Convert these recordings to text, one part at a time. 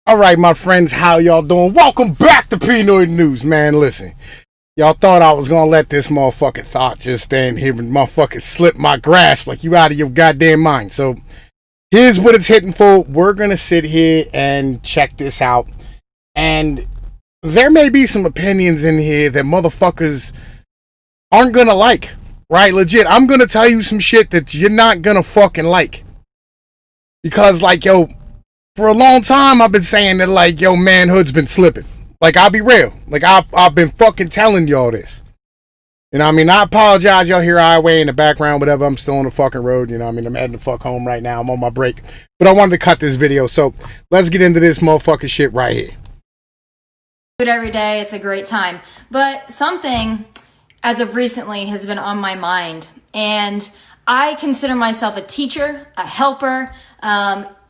All right, my friends, how y'all doing? Welcome back to Pnoid News, man. Listen, y'all thought I was gonna let this motherfucking thought just stand here and motherfucking slip my grasp like you out of your goddamn mind. So here's what it's hitting for. We're gonna sit here and check this out, and there may be some opinions in here that motherfuckers aren't gonna like, right? Legit, I'm gonna tell you some shit that you're not gonna fucking like, because like, yo, for a long time, I've been saying that, like, yo, manhood's been slipping. Like, I'll be real. Like, I've been fucking telling y'all this. You know what I mean? I apologize, y'all hear highway in the background, whatever. I'm still on the fucking road. You know what I mean? I'm heading the fuck home right now. I'm on my break. But I wanted to cut this video, so let's get into this motherfucking shit right here. Every day, it's a great time. But something, as of recently, has been on my mind. And I consider myself a teacher, a helper,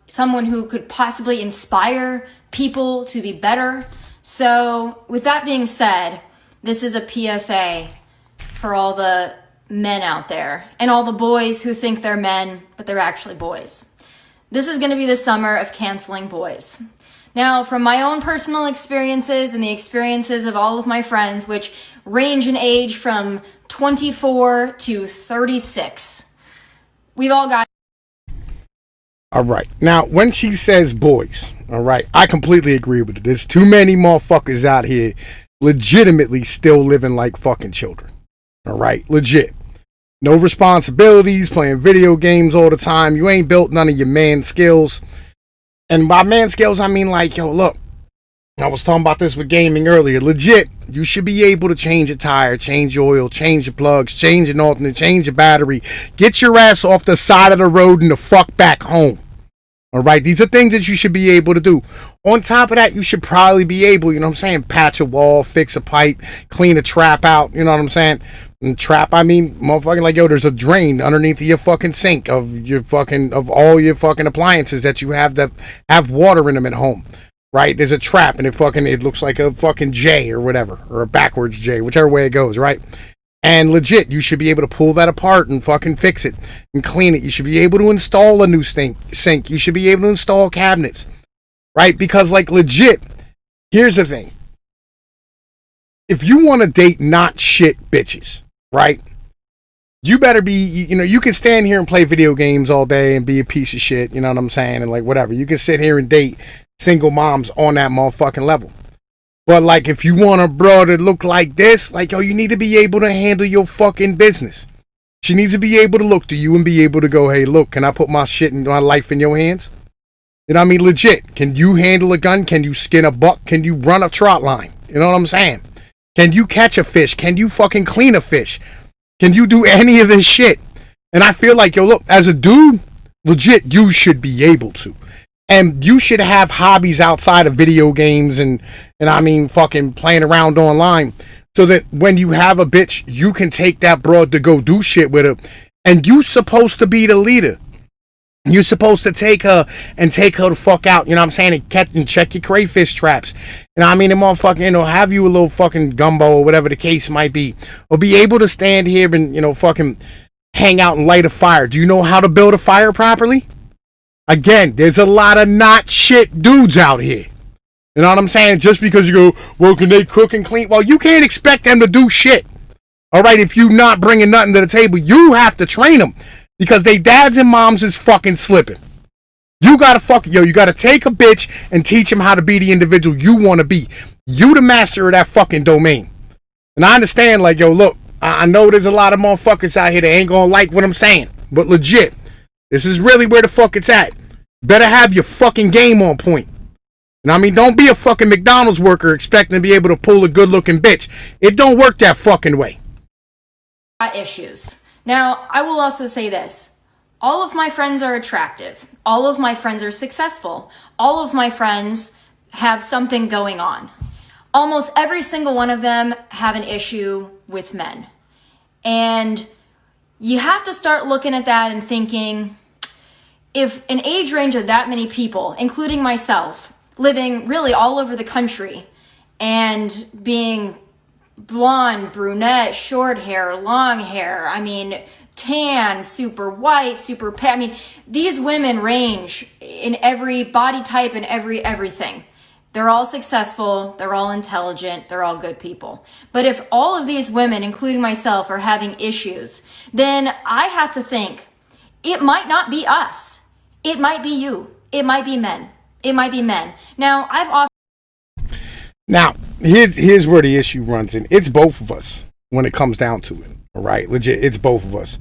someone who could possibly inspire people to be better. So with that being said, this is a PSA for all the men out there and all the boys who think they're men, but they're actually boys. This is going to be the summer of canceling boys. Now, from my own personal experiences and the experiences of all of my friends, which range in age from 24 to 36, we've all got... All right. Now, when she says boys, all right, I completely agree with it. There's too many motherfuckers out here legitimately still living like fucking children. All right. Legit. No responsibilities, playing video games all the time. You ain't built none of your man skills. And by man skills, I mean like, yo, look, I was talking about this with gaming earlier. Legit, you should be able to change a tire, change your oil, change your plugs, change an alternate, change your battery. Get your ass off the side of the road and the fuck back home. All right, these are things that you should be able to do. On top of that, you should probably be able, you know what I'm saying, patch a wall, fix a pipe, clean a trap out, you know what I'm saying? And trap, I mean, motherfucking like, yo, there's a drain underneath your fucking sink of all your fucking appliances that you have that have water in them at home. Right? There's a trap and it looks like a fucking J or whatever, or a backwards J, whichever way it goes, right? And legit, you should be able to pull that apart and fucking fix it and clean it. You should be able to install a new sink. You should be able to install cabinets, right? Because like legit, here's the thing. If you want to date not shit bitches, right? You better be, you know, you can stand here and play video games all day and be a piece of shit, you know what I'm saying? And like whatever, you can sit here and date single moms on that motherfucking level. But like, if you want a bro to look like this, like, yo, you need to be able to handle your fucking business. She needs to be able to look to you and be able to go, hey, look, can I put my shit and my life in your hands? You know what I mean? Legit. Can you handle a gun? Can you skin a buck? Can you run a trot line? You know what I'm saying? Can you catch a fish? Can you fucking clean a fish? Can you do any of this shit? And I feel like, yo, look, as a dude, legit, you should be able to. And you should have hobbies outside of video games and I mean fucking playing around online, so that when you have a bitch, you can take that broad to go do shit with her. And you supposed to be the leader. You're supposed to take her and take her the fuck out, you know what I'm saying, and catch and check your crayfish traps. You know what I mean? And motherfucking, you know, have you a little fucking gumbo or whatever the case might be. Or be able to stand here and, you know, fucking hang out and light a fire. Do you know how to build a fire properly? Again, there's a lot of not shit dudes out here. You know what I'm saying? Just because you go, well, can they cook and clean? Well, you can't expect them to do shit. All right, if you not bringing nothing to the table, you have to train them. Because they dads and moms is fucking slipping. You gotta you gotta take a bitch and teach them how to be the individual you want to be. You the master of that fucking domain. And I understand, like, yo, look, I know there's a lot of motherfuckers out here that ain't gonna like what I'm saying. But legit, this is really where the fuck it's at. Better have your fucking game on point. And I mean, don't be a fucking McDonald's worker expecting to be able to pull a good looking bitch. It don't work that fucking way. Issues. Now, I will also say this. All of my friends are attractive. All of my friends are successful. All of my friends have something going on. Almost every single one of them have an issue with men. And you have to start looking at that and thinking, if an age range of that many people, including myself, living really all over the country and being blonde, brunette, short hair, long hair, I mean, tan, super white, super pale. I mean, these women range in every body type and everything. They're all successful, they're all intelligent, they're all good people. But if all of these women, including myself, are having issues, then I have to think, it might not be us. It might be you. It might be men. It might be men. Now, here's where the issue runs in. It's both of us when it comes down to it. All right, legit, it's both of us.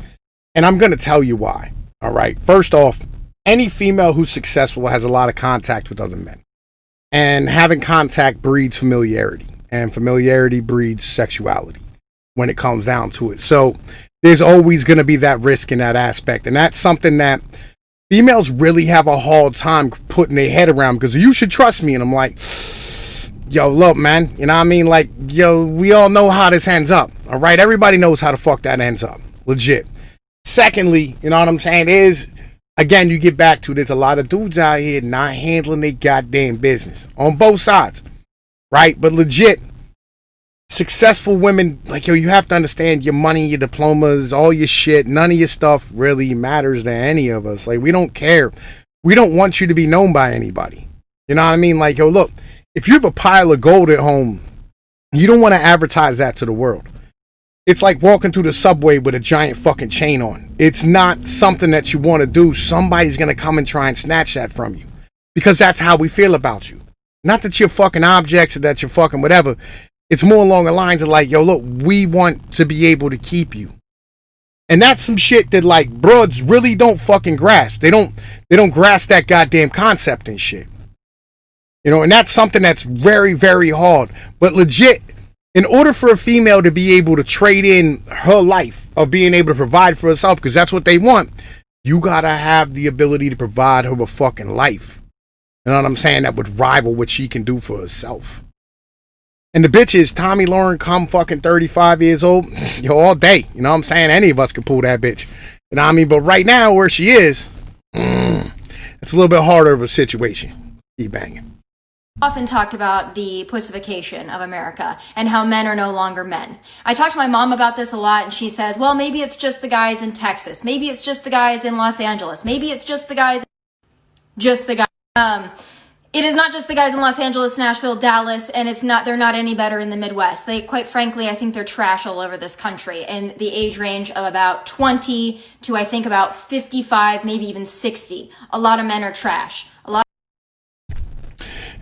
And I'm going to tell you why. All right, first off, any female who's successful has a lot of contact with other men. And having contact breeds familiarity. And familiarity breeds sexuality when it comes down to it. So there's always going to be that risk in that aspect. And that's something that females really have a hard time putting their head around, because you should trust me. And I'm like, yo, look, man, you know what I mean? Like, yo, we all know how this ends up. All right, everybody knows how the fuck that ends up. Legit. Secondly, you know what I'm saying, is, again, you get back to, there's a lot of dudes out here not handling their goddamn business on both sides, right? But legit, successful women, like, yo, you have to understand, your money, your diplomas, all your shit, none of your stuff really matters to any of us. Like, we don't care. We don't want you to be known by anybody. You know what I mean? Like, yo, look, if you have a pile of gold at home, you don't want to advertise that to the world. It's like walking through the subway with a giant fucking chain on. It's not something that you want to do. Somebody's going to come and try and snatch that from you, because that's how we feel about you. Not that you're fucking objects or that you're fucking whatever. It's more along the lines of like, yo, look, we want to be able to keep you. And that's some shit that, like, broads really don't fucking grasp. They don't grasp that goddamn concept and shit. You know, and that's something that's very, very hard. But legit, in order for a female to be able to trade in her life of being able to provide for herself, because that's what they want, you gotta have the ability to provide her a fucking life. You know what I'm saying? That would rival what she can do for herself. And the bitch is Tomi Lahren, come fucking 35 years old, yo, all day. You know what I'm saying? Any of us could pull that bitch. You know what I mean? But right now, where she is, it's a little bit harder of a situation. Keep banging. Often talked about the pussification of America and how men are no longer men. I talked to my mom about this a lot, and she says, well, maybe it's just the guys in Texas. Maybe it's just the guys in Los Angeles. Maybe it's just the guys. It is not just the guys in Los Angeles, Nashville, Dallas, and they're not any better in the Midwest. They, quite frankly, I think they're trash all over this country, in the age range of about 20 to, I think, about 55, maybe even 60. A lot of men are trash.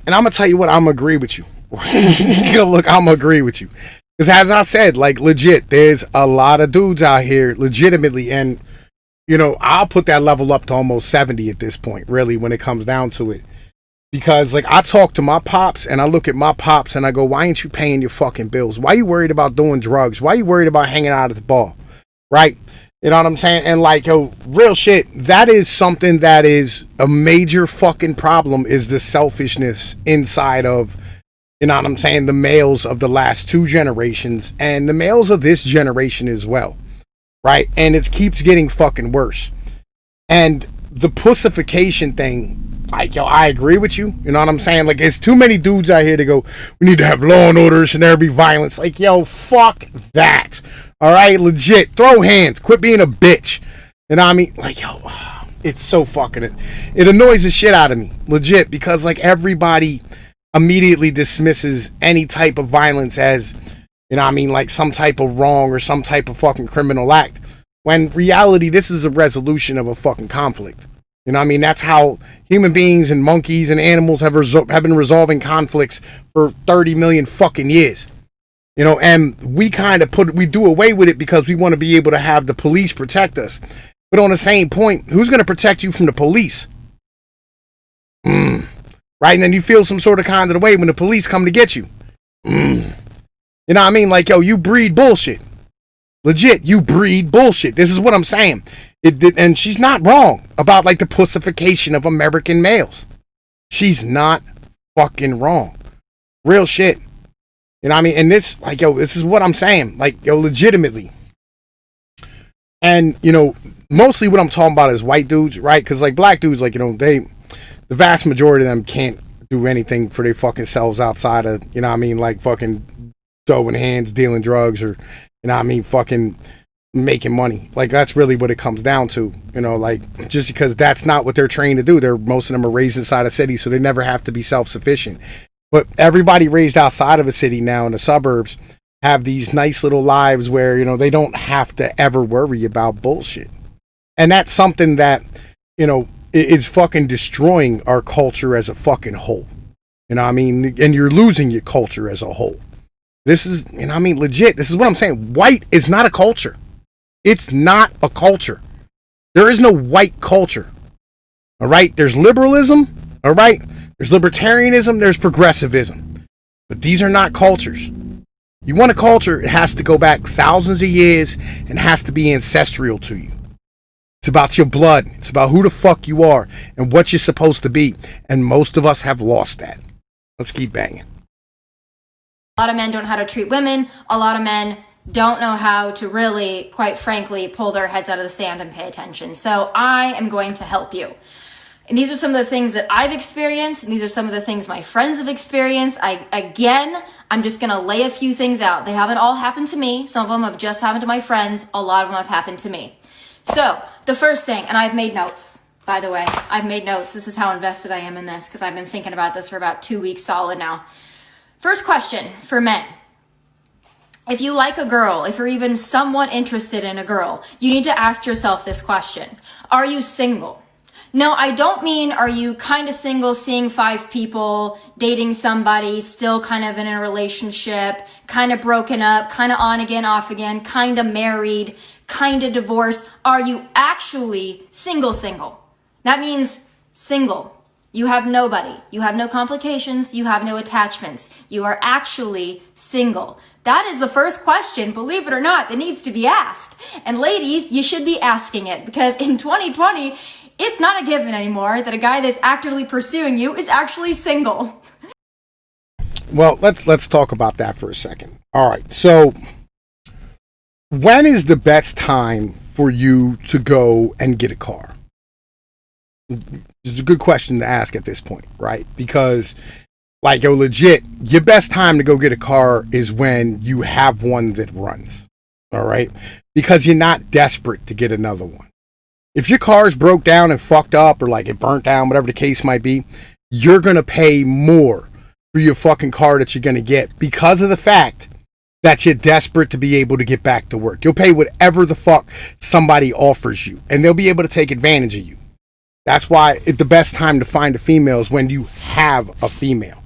And I'm going to tell you what, I'm going to agree with you. Look, I'm going to agree with you. Because as I said, like, legit, there's a lot of dudes out here, legitimately, and, you know, I'll put that level up to almost 70 at this point, really, when it comes down to it. Because, like, I talk to my pops, and I look at my pops, and I go, why ain't you paying your fucking bills? Why are you worried about doing drugs? Why are you worried about hanging out at the bar? Right? You know what I'm saying? And, like, yo, real shit, that is something that is a major fucking problem, is the selfishness inside of, you know what I'm saying, the males of the last two generations and the males of this generation as well. Right? And it keeps getting fucking worse. And the pussification thing, like, yo, I agree with you. You know what I'm saying? Like, it's too many dudes out here to go, we need to have law and order, and there be violence. Like, yo, fuck that. All right, legit. Throw hands. Quit being a bitch. You know what I mean? Like, yo, it's so fucking it annoys the shit out of me. Legit, because, like, everybody immediately dismisses any type of violence as, you know what I mean, like some type of wrong or some type of fucking criminal act. When in reality, this is a resolution of a fucking conflict. You know what I mean? That's how human beings and monkeys and animals have been resolving conflicts for 30 million fucking years. You know, and we kind of we do away with it because we want to be able to have the police protect us. But on the same point, who's going to protect you from the police? Right? And then you feel some sort of kind of the way when the police come to get you. You know what I mean? Like, yo, you breed bullshit. Legit, you breed bullshit. This is what I'm saying. And she's not wrong about, like, the pussification of American males. She's not fucking wrong. Real shit. You know what I mean? And this, like, yo, this is what I'm saying. Like, yo, legitimately. And, you know, mostly what I'm talking about is white dudes, right? Because, like, black dudes, like, you know, the vast majority of them can't do anything for their fucking selves outside of, you know what I mean, like, fucking throwing hands, dealing drugs, or, you know what I mean, fucking making money. Like, that's really what it comes down to, you know, like, just because that's not what they're trained to do. Most of them are raised inside a city, so they never have to be self-sufficient. But everybody raised outside of a city now in the suburbs have these nice little lives where, you know, they don't have to ever worry about bullshit. And that's something that, you know, is fucking destroying our culture as a fucking whole. You know what I mean? And you're losing your culture as a whole. This is, you know what I mean, legit. This is what I'm saying. White is not a culture. It's not a culture. There is no white culture. All right? There's liberalism. All right? There's libertarianism. There's progressivism. But these are not cultures. You want a culture, it has to go back thousands of years and has to be ancestral to you. It's about your blood. It's about who the fuck you are and what you're supposed to be. And most of us have lost that. Let's keep banging. A lot of men don't know how to treat women. A lot of men don't know how to really, quite frankly, pull their heads out of the sand and pay attention. So I am going to help you. And these are some of the things that I've experienced, and these are some of the things my friends have experienced. I'm just going to lay a few things out. They haven't all happened to me. Some of them have just happened to my friends. A lot of them have happened to me. So the first thing, and I've made notes, by the way. I've made notes. This is how invested I am in this, because I've been thinking about this for about 2 weeks solid now. First question for men. If you like a girl, if you're even somewhat interested in a girl, you need to ask yourself this question. Are you single? No, I don't mean are you kind of single, seeing 5 people, dating somebody, still kind of in a relationship, kind of broken up, kind of on again, off again, kind of married, kind of divorced. Are you actually single? That means single. You have nobody. You have no complications. You have no attachments. You are actually single. That is the first question, believe it or not, that needs to be asked. And ladies, you should be asking it, because in 2020, it's not a given anymore that a guy that's actively pursuing you is actually single. Well, let's talk about that for a second. All right. So when is the best time for you to go and get a car? It's a good question to ask at this point, right? Because, like, yo, legit, your best time to go get a car is when you have one that runs, all right? Because you're not desperate to get another one. If your car's broke down and fucked up, or like it burnt down, whatever the case might be, you're going to pay more for your fucking car that you're going to get because of the fact that you're desperate to be able to get back to work. You'll pay whatever the fuck somebody offers you, and they'll be able to take advantage of you. That's why the best time to find a female is when you have a female,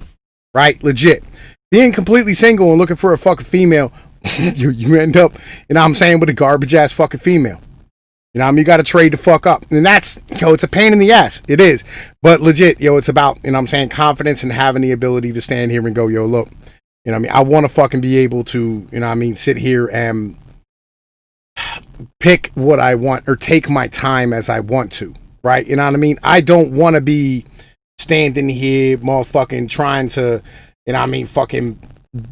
right? Legit. Being completely single and looking for a fucking female, you end up, you know what I'm saying, with a garbage ass fucking female. You know what I mean? You got to trade the fuck up. And that's, yo, it's a pain in the ass. It is. But legit, yo, it's about, you know what I'm saying, confidence and having the ability to stand here and go, yo, look, you know what I mean? I want to fucking be able to, you know what I mean, sit here and pick what I want or take my time as I want to. Right? You know what I mean? I don't want to be standing here motherfucking trying to, you know what I mean, fucking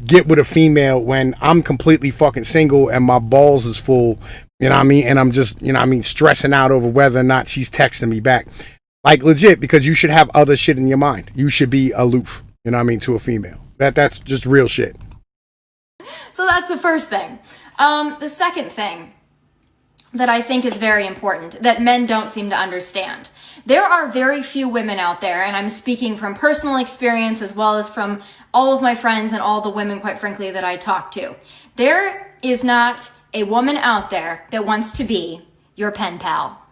get with a female when I'm completely fucking single and my balls is full, you know what I mean? And I'm just, you know what I mean, stressing out over whether or not she's texting me back. Like, legit, because you should have other shit in your mind. You should be aloof, you know what I mean, to a female. That's just real shit. So that's the first thing. The second thing that I think is very important that men don't seem to understand. There are very few women out there, and I'm speaking from personal experience as well as from all of my friends and all the women, quite frankly, that I talk to. There is not a woman out there that wants to be your pen pal.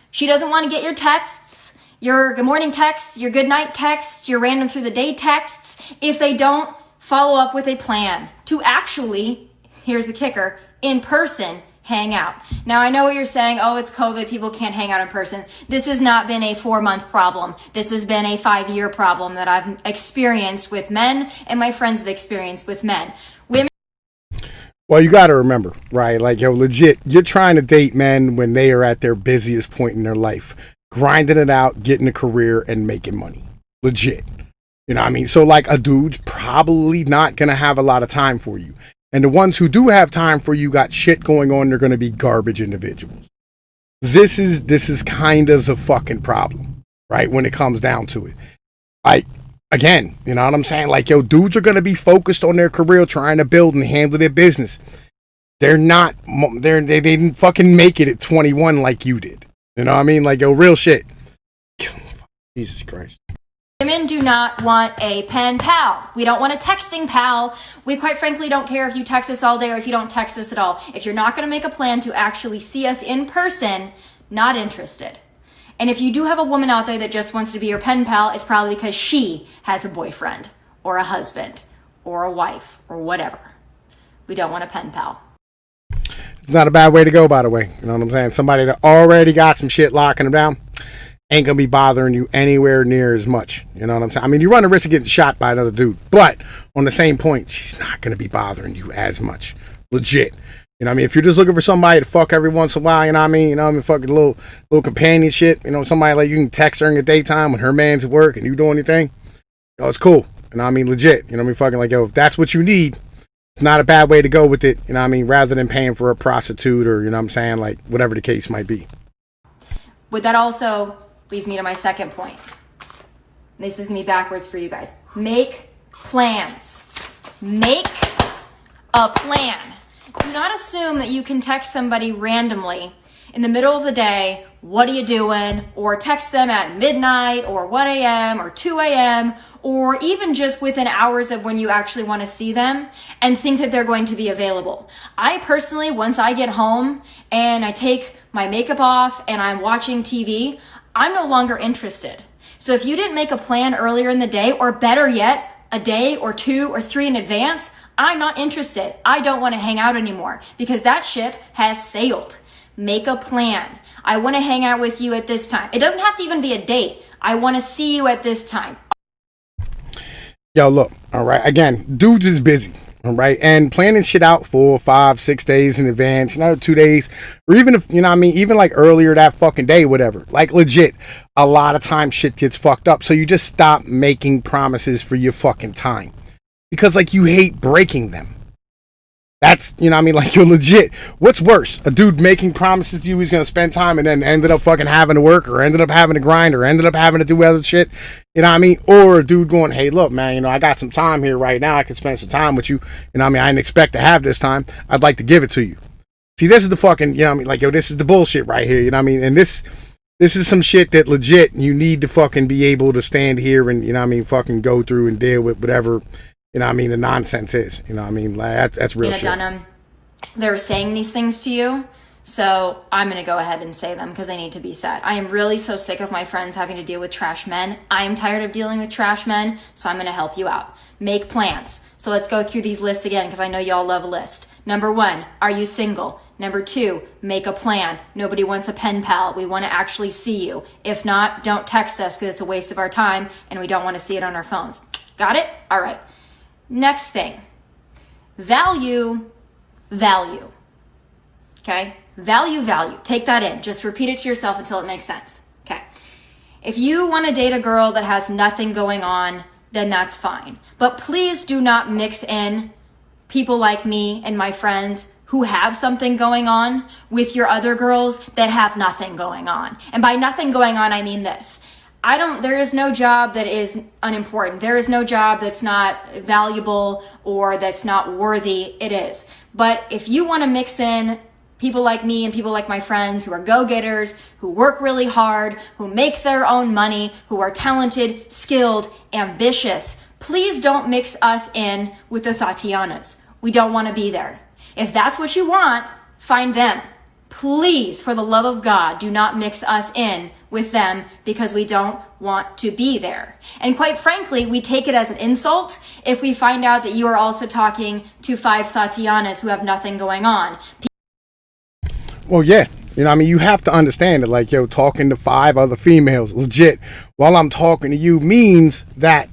She doesn't want to get your texts, your good morning texts, your good night texts, your random through the day texts, if they don't follow up with a plan to actually, here's the kicker, in person, hang out. Now, I know what you're saying. Oh, it's COVID. People can't hang out in person. This has not been a 4-month problem. This has been a 5-year problem that I've experienced with men and my friends have experienced with men. Women. Well, you got to remember, right? Like, yo, legit, you're trying to date men when they are at their busiest point in their life, grinding it out, getting a career and making money. Legit. You know what I mean? So, like, a dude's probably not going to have a lot of time for you. And the ones who do have time for you got shit going on. They're going to be garbage individuals. This is kind of the fucking problem, right? When it comes down to it. Like, again, you know what I'm saying? Like, yo, dudes are going to be focused on their career, trying to build and handle their business. they're not, they didn't fucking make it at 21 like you did. You know what I mean? Like, yo, real shit. Jesus Christ. Women do not want a pen pal. We don't want a texting pal. We quite frankly don't care if you text us all day or if you don't text us at all. If you're not going to make a plan to actually see us in person, not interested. And if you do have a woman out there that just wants to be your pen pal, it's probably because she has a boyfriend or a husband or a wife or whatever. We don't want a pen pal. It's not a bad way to go, by the way. You know what I'm saying? Somebody that already got some shit locking them down ain't gonna be bothering you anywhere near as much. You know what I'm saying? I mean, you run the risk of getting shot by another dude, but on the same point, she's not gonna be bothering you as much. Legit. You know what I mean? If you're just looking for somebody to fuck every once in a while, you know what I mean? You know what I mean? Fucking little companion shit. You know, somebody like you can text her in the daytime when her man's at work and you doing anything. Yo, it's cool. You know what I mean? Legit. You know what I mean? Fucking like, yo, if that's what you need, it's not a bad way to go with it. You know what I mean? Rather than paying for a prostitute or, you know what I'm saying? Like, whatever the case might be. But that also leads me to my second point. This is going to be backwards for you guys. Make plans. Make a plan. Do not assume that you can text somebody randomly in the middle of the day, what are you doing? Or text them at midnight or 1 a.m. or 2 a.m. or even just within hours of when you actually want to see them and think that they're going to be available. I personally, once I get home and I take my makeup off and I'm watching TV, I'm no longer interested. So if you didn't make a plan earlier in the day, or better yet, a day or 2 or 3 in advance, I'm not interested. I don't want to hang out anymore because that ship has sailed. Make a plan. I want to hang out with you at this time. It doesn't have to even be a date. I want to see you at this time. Yo, look, all right. Again, dudes is busy. All right. And planning shit out 4, 5, 6 days in advance, 2 days, or even if, you know what I mean, even like earlier that fucking day, whatever. Like legit, a lot of times shit gets fucked up. So you just stop making promises for your fucking time because like you hate breaking them. That's, you know what I mean? Like, you're legit. What's worse? A dude making promises to you he's going to spend time and then ended up fucking having to work or ended up having to grind or ended up having to do other shit. You know what I mean? Or a dude going, hey, look, man, I got some time here right now. I can spend some time with you. You know what I mean? I didn't expect to have this time. I'd like to give it to you. See, this is the fucking, you know what I mean? Like, yo, this is the bullshit right here. You know what I mean? And this is some shit that legit you need to fucking be able to stand here and, you know what I mean, fucking go through and deal with whatever, you know what I mean, the nonsense is. You know what I mean? Like, that's real shit. Dunham, they're saying these things to you, so I'm going to go ahead and say them because they need to be said. I am really so sick of my friends having to deal with trash men. I am tired of dealing with trash men, so I'm going to help you out. Make plans. So let's go through these lists again because I know y'all love a list. Number 1, are you single? Number 2, make a plan. Nobody wants a pen pal. We want to actually see you. If not, don't text us because it's a waste of our time and we don't want to see it on our phones. Got it? All right. Next thing, value. Okay? Value. Take that in. Just repeat it to yourself until it makes sense. Okay. If you want to date a girl that has nothing going on, then that's fine. But please do not mix in people like me and my friends who have something going on with your other girls that have nothing going on. And by nothing going on, I mean this. There is no job that is unimportant. There is no job that's not valuable or that's not worthy. It is. But if you want to mix in people like me and people like my friends who are go-getters, who work really hard, who make their own money, who are talented, skilled, ambitious, please don't mix us in with the Tatianas. We don't want to be there. If that's what you want, find them. Please, for the love of God, do not mix us in with them because we don't want to be there. And quite frankly, we take it as an insult if we find out that you are also talking to 5 Tatianas who have nothing going on. Well, yeah. You know what I mean? You have to understand that, like, yo, talking to 5 other females, legit, while I'm talking to you means that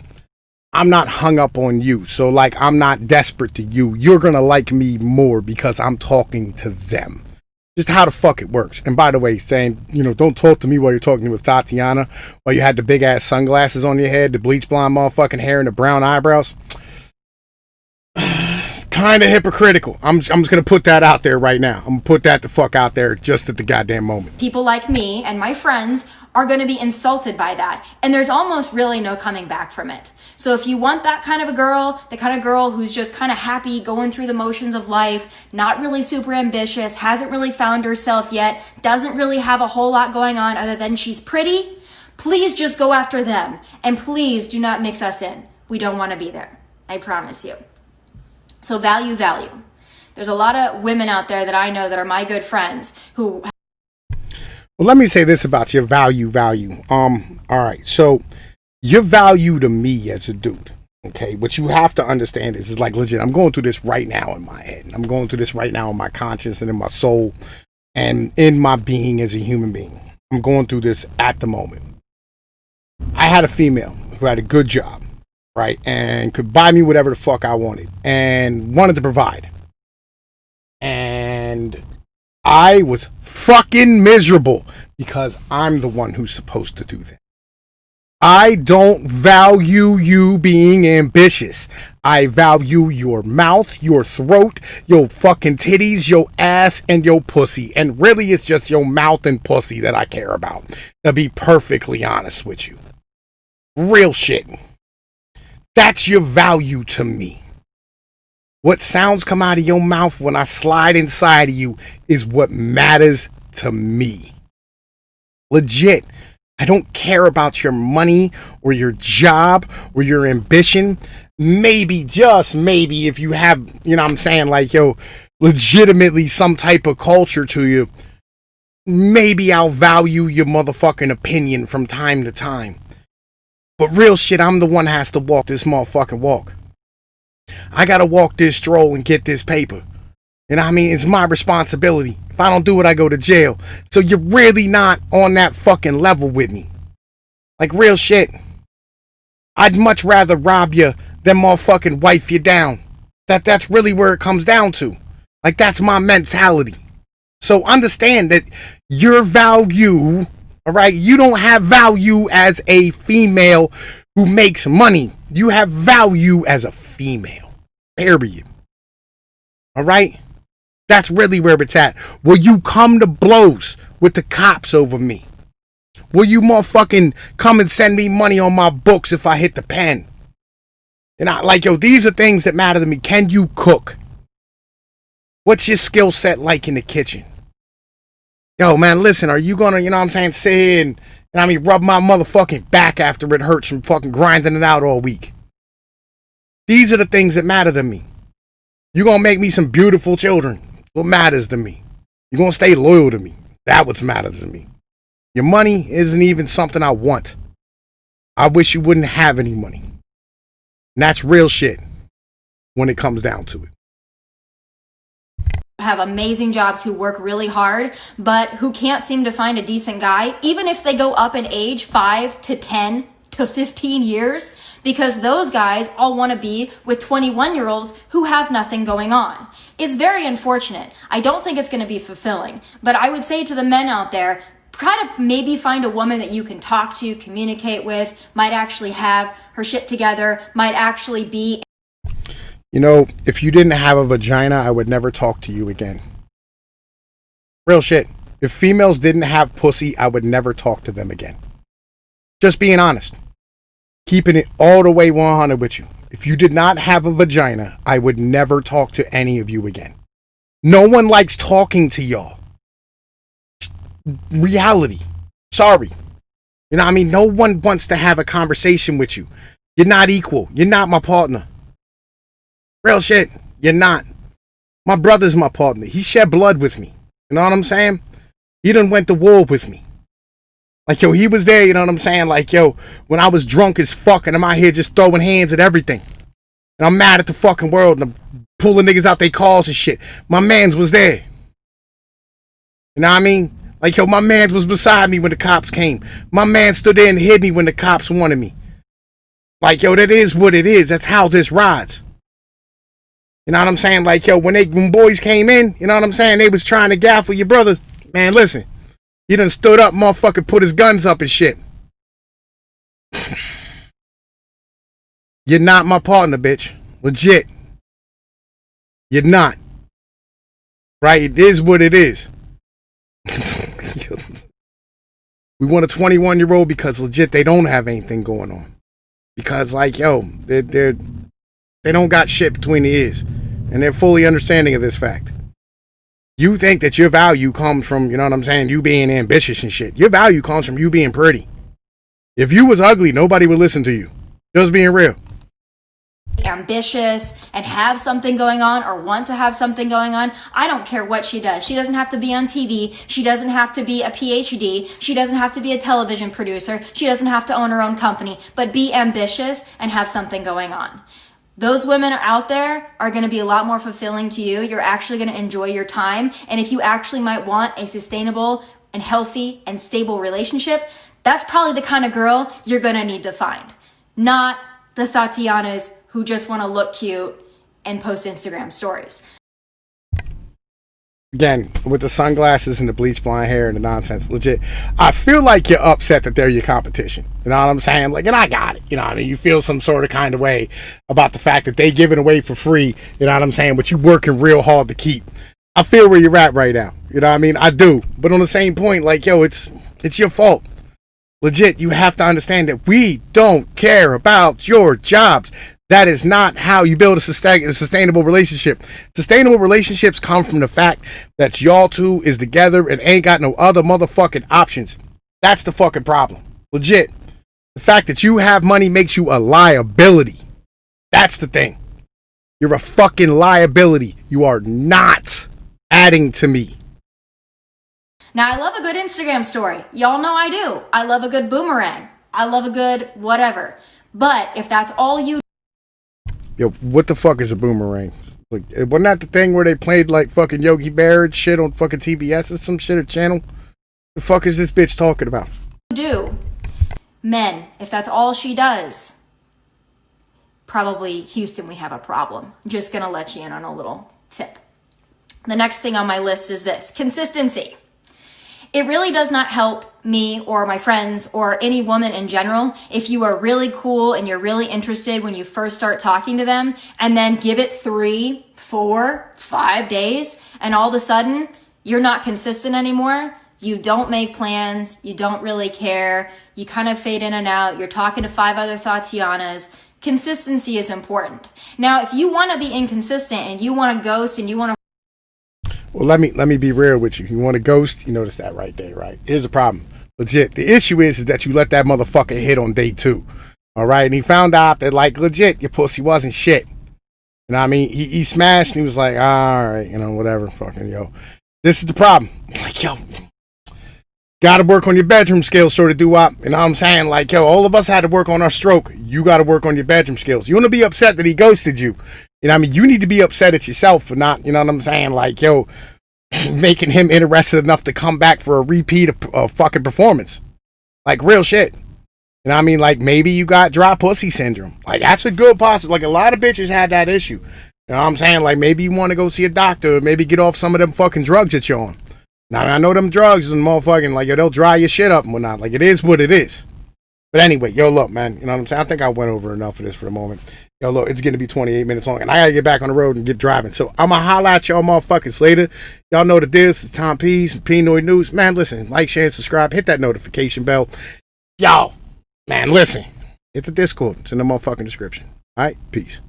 I'm not hung up on you. So, like, I'm not desperate to you. You're going to like me more because I'm talking to them. Just how the fuck it works. And by the way, saying, don't talk to me while you're talking with Tatiana, while you had the big ass sunglasses on your head, the bleach blonde motherfucking hair, and the brown eyebrows. It's kind of hypocritical. I'm just going to put that out there right now. I'm going to put that the fuck out there just at the goddamn moment. People like me and my friends are going to be insulted by that. And there's almost really no coming back from it. So if you want that kind of a girl, the kind of girl who's just kind of happy going through the motions of life, not really super ambitious, hasn't really found herself yet, doesn't really have a whole lot going on other than she's pretty, please just go after them. And please do not mix us in. We don't want to be there. I promise you. So value. There's a lot of women out there that I know that are my good friends who... Well, let me say this about your value. All right. So your value to me as a dude, okay, what you have to understand is like legit, I'm going through this right now in my head. I'm going through this right now in my conscience and in my soul and in my being as a human being. I'm going through this at the moment. I had a female who had a good job, right, and could buy me whatever the fuck I wanted and wanted to provide. And I was fucking miserable because I'm the one who's supposed to do that. I don't value you being ambitious. I value your mouth, your throat, your fucking titties, your ass, and your pussy. And really, it's just your mouth and pussy that I care about, to be perfectly honest with you. Real shit. That's your value to me. What sounds come out of your mouth when I slide inside of you is what matters to me. Legit. I don't care about your money or your job or your ambition. Maybe, just maybe, if you have, you know what I'm saying, like, yo, legitimately some type of culture to you, maybe I'll value your motherfucking opinion from time to time. But real shit, I'm the one that has to walk this motherfucking walk. I gotta walk this stroll and get this paper. You know what I mean? It's my responsibility. If I don't do it, I go to jail. So you're really not on that fucking level with me. Like, real shit. I'd much rather rob you than motherfucking wife you down. That's really where it comes down to. Like, that's my mentality. So understand that your value, all right, you don't have value as a female who makes money. You have value as a female. Period. All right? That's really where it's at. Will you come to blows with the cops over me? Will you motherfucking come and send me money on my books if I hit the pen? And I like, yo, these are things that matter to me. Can you cook? What's your skill set like in the kitchen? Yo, man, listen, are you gonna, you know what I'm saying, sit here and I mean, rub my motherfucking back after it hurts from fucking grinding it out all week? These are the things that matter to me. You're gonna make me some beautiful children. What matters to me? You're gonna stay loyal to me. That's what matters to me. Your money isn't even something I want. I wish you wouldn't have any money. And that's real shit when it comes down to it. Have amazing jobs who work really hard, but who can't seem to find a decent guy, even if they go up in age 5 to 10 to 15 years, because those guys all want to be with 21-year-olds who have nothing going on. It's very unfortunate. I don't think it's going to be fulfilling, but I would say to the men out there, try to maybe find a woman that you can talk to, communicate with, might actually have her shit together, might actually be... You know, if you didn't have a vagina, I would never talk to you again. Real shit. If females didn't have pussy, I would never talk to them again. Just being honest. Keeping it all the way 100 with you. If you did not have a vagina, I would never talk to any of you again. No one likes talking to y'all. Reality. Sorry. You know what I mean? No one wants to have a conversation with you. You're not equal. You're not my partner. Real shit. You're not. My brother's my partner. He shed blood with me. You know what I'm saying? He done went to war with me. Like, yo, he was there, you know what I'm saying? Like, yo, when I was drunk as fuck and I'm out here just throwing hands at everything. And I'm mad at the fucking world and I'm pulling niggas out their cars and shit. My mans was there. You know what I mean? Like, yo, my mans was beside me when the cops came. My man stood there and hid me when the cops wanted me. Like, yo, that is what it is. That's how this rides. You know what I'm saying? Like, yo, when boys came in, you know what I'm saying? They was trying to gaffle your brother. Man, listen. He done stood up, motherfucker, put his guns up and shit. You're not my partner, bitch. Legit. You're not. Right? It is what it is. We want a 21-year-old because legit they don't have anything going on. Because like, yo, they don't got shit between the ears, and they're fully understanding of this fact. You think that your value comes from, you know what I'm saying, you being ambitious and shit. Your value comes from you being pretty. If you was ugly, nobody would listen to you. Just being real. Ambitious and have something going on or want to have something going on. I don't care what she does. She doesn't have to be on TV. She doesn't have to be a PhD. She doesn't have to be a television producer. She doesn't have to own her own company, but be ambitious and have something going on. Those women are out there are going to be a lot more fulfilling to you. You're actually going to enjoy your time. And if you actually might want a sustainable and healthy and stable relationship, that's probably the kind of girl you're going to need to find. Not the Tatianas who just want to look cute and post Instagram stories. Again, with the sunglasses and the bleach blonde hair and the nonsense, legit, I feel like you're upset that they're your competition. You know what I'm saying? Like, and I got it. You know what I mean? You feel some sort of kind of way about the fact that they give it away for free. You know what I'm saying? But you working real hard to keep. I feel where you're at right now. You know what I mean? I do. But on the same point, like, yo, it's your fault. Legit, you have to understand that we don't care about your jobs. That is not how you build a sustainable relationship. Sustainable relationships come from the fact that y'all two is together and ain't got no other motherfucking options. That's the fucking problem. Legit. The fact that you have money makes you a liability. That's the thing. You're a fucking liability. You are not adding to me. Now, I love a good Instagram story. Y'all know I do. I love a good boomerang. I love a good whatever. But if that's all you... Yo, what the fuck is a boomerang? Like, wasn't that the thing where they played like fucking Yogi Bear and shit on fucking TBS or some shit or channel? The fuck is this bitch talking about? Do. Men, if that's all she does, probably Houston, we have a problem. I'm just gonna let you in on a little tip. The next thing on my list is this: consistency. It really does not help me or my friends or any woman in general if you are really cool and you're really interested when you first start talking to them, and then give it 3, 4, 5 days and all of a sudden you're not consistent anymore. You don't make plans. You don't really care. You kind of fade in and out. You're talking to 5 other Tatianas. Consistency is important. Now, if you want to be inconsistent and you want to ghost and you want to... Well, let me be real with you. You want to ghost? You notice that right there, right? Here's the problem. Legit. The issue is that you let that motherfucker hit on day 2. All right? And he found out that, like, legit, your pussy wasn't shit. You know what I mean? He smashed and he was like, all right, you know, whatever. Fucking, yo. This is the problem. Like, yo, gotta work on your bedroom skills, sort of do-wop. You know what I'm saying? Like, yo, all of us had to work on our stroke. You gotta work on your bedroom skills. You want to be upset that he ghosted you. You know what I mean? You need to be upset at yourself for not, you know what I'm saying? Like, yo, making him interested enough to come back for a repeat of fucking performance. Like, real shit. You know what I mean? Like, maybe you got dry pussy syndrome. Like, that's a good possibility. Like, a lot of bitches had that issue. You know what I'm saying? Like, maybe you want to go see a doctor, or maybe get off some of them fucking drugs that you're on. Now, I know them drugs and motherfucking, like, yo, they'll dry your shit up and whatnot. Like, it is what it is. But anyway, yo, look, man, you know what I'm saying? I think I went over enough of this for the moment. Yo, look, it's going to be 28 minutes long, and I got to get back on the road and get driving. So I'm going to holler at y'all motherfuckers later. Y'all know the deal. This is Tom P's, Pnoid News. Man, listen, like, share, and subscribe. Hit that notification bell. Y'all, man, listen. Hit the Discord. It's in the motherfucking description. All right? Peace.